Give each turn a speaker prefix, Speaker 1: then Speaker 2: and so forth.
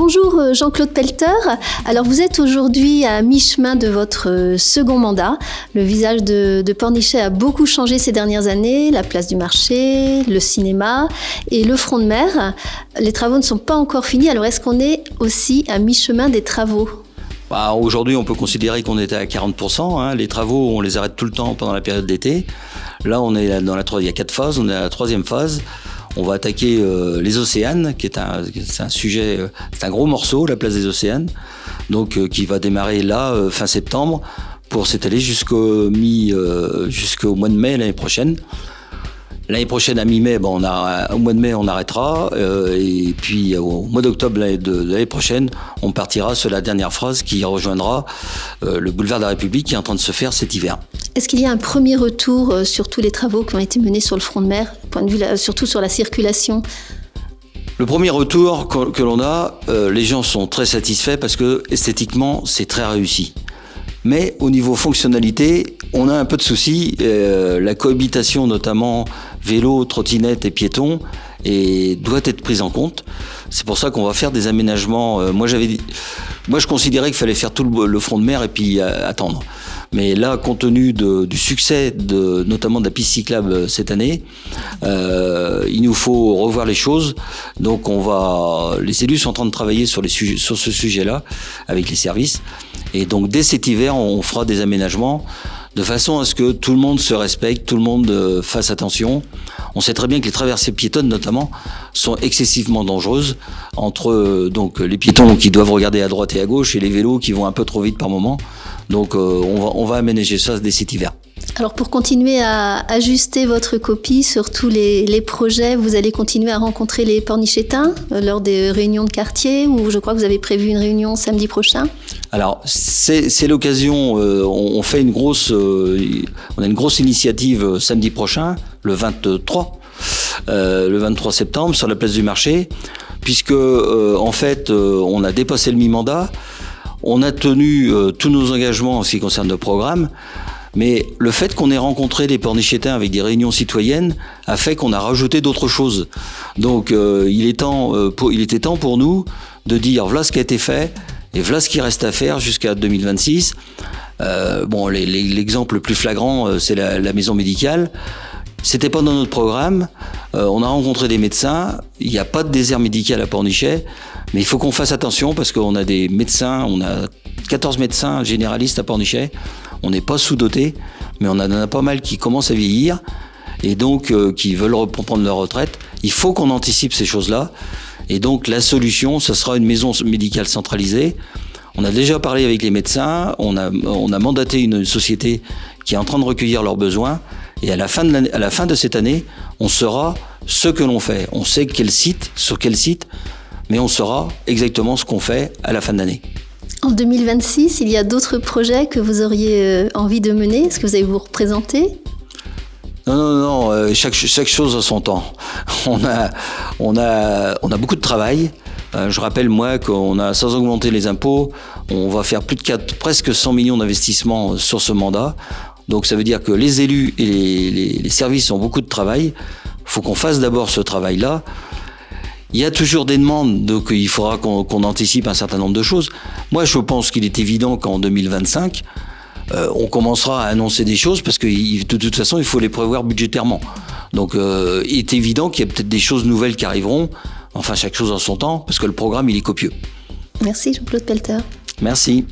Speaker 1: Bonjour Jean-Claude Pelter. Alors vous êtes aujourd'hui à mi-chemin de votre second mandat. Le visage de Pornichet a beaucoup changé ces dernières années, la place du marché, le cinéma et le front de mer. Les travaux ne sont pas encore finis, alors est-ce qu'on est aussi à mi-chemin des travaux ?
Speaker 2: Aujourd'hui, on peut considérer qu'on était à 40%. Les travaux, on les arrête tout le temps pendant la période d'été. Là, on est dans il y a 4 phases, on est à la 3e phase. On va attaquer les Océanes, c'est un sujet, c'est un gros morceau, la place des Océanes, donc qui va démarrer là fin septembre pour s'étaler jusqu'au mois de mai l'année prochaine. L'année prochaine, à mi-mai, au mois de mai, on arrêtera. Et puis, au mois d'octobre de l'année prochaine, on partira sur la dernière phase qui rejoindra le boulevard de la République qui est en train de se faire cet hiver.
Speaker 1: Est-ce qu'il y a un premier retour sur tous les travaux qui ont été menés sur le front de mer, point de vue surtout sur la circulation ?
Speaker 2: Le premier retour que l'on a, les gens sont très satisfaits parce que esthétiquement, c'est très réussi. Mais au niveau fonctionnalité, on a un peu de soucis. La cohabitation, notamment vélo, trottinette et piétons, doit être prise en compte. C'est pour ça qu'on va faire des aménagements. Moi, je considérais qu'il fallait faire tout le front de mer et puis attendre. Mais là, compte tenu du succès notamment de la piste cyclable cette année, il nous faut revoir les choses. Donc, les élus sont en train de travailler sur ce sujet-là avec les services. Et donc, dès cet hiver, on fera des aménagements de façon à ce que tout le monde se respecte, tout le monde fasse attention. On sait très bien que les traversées piétonnes, notamment, sont excessivement dangereuses entre les piétons qui doivent regarder à droite et à gauche et les vélos qui vont un peu trop vite par moment. Donc, on va aménager ça dès cet hiver.
Speaker 1: Alors pour continuer à ajuster votre copie sur tous les projets, vous allez continuer à rencontrer les Pornichétains lors des réunions de quartier, ou je crois que vous avez prévu une réunion samedi prochain.
Speaker 2: Alors c'est l'occasion, on a une grosse initiative samedi prochain, le 23 septembre sur la place du marché, puisque en fait on a dépassé le mi-mandat, on a tenu tous nos engagements en ce qui concerne le programme. Mais le fait qu'on ait rencontré les Pornichétains avec des réunions citoyennes a fait qu'on a rajouté d'autres choses. Donc il était temps pour nous de dire voilà ce qui a été fait et voilà ce qui reste à faire jusqu'à 2026. L'exemple le plus flagrant, c'est la maison médicale. C'était pas dans notre programme. On a rencontré des médecins. Il n'y a pas de désert médical à Pornichet, mais il faut qu'on fasse attention parce qu'on a des médecins. On a 14 médecins généralistes à Pornichet. On n'est pas sous-doté, mais on en a pas mal qui commencent à vieillir et donc qui veulent reprendre leur retraite. Il faut qu'on anticipe ces choses-là. Et donc la solution, ce sera une maison médicale centralisée. On a déjà parlé avec les médecins. On a mandaté une société qui est en train de recueillir leurs besoins. Et à la fin de cette année, on saura ce que l'on fait. On sait sur quel site, mais on saura exactement ce qu'on fait à la fin de l'année.
Speaker 1: En 2026, il y a d'autres projets que vous auriez envie de mener ? Est-ce que vous allez vous représenter ?
Speaker 2: Non. Chaque chose a son temps. On a beaucoup de travail. Je rappelle, moi, qu'on a, sans augmenter les impôts, on va faire presque 100 millions d'investissements sur ce mandat. Donc ça veut dire que les élus et les services ont beaucoup de travail. Il faut qu'on fasse d'abord ce travail-là. Il y a toujours des demandes, donc il faudra qu'on anticipe un certain nombre de choses. Moi, je pense qu'il est évident qu'en 2025, on commencera à annoncer des choses parce que de toute façon, il faut les prévoir budgétairement. Donc, il est évident qu'il y a peut-être des choses nouvelles qui arriveront. Enfin, chaque chose en son temps, parce que le programme, il est copieux.
Speaker 1: Merci Jean-Claude Pelter.
Speaker 2: Merci.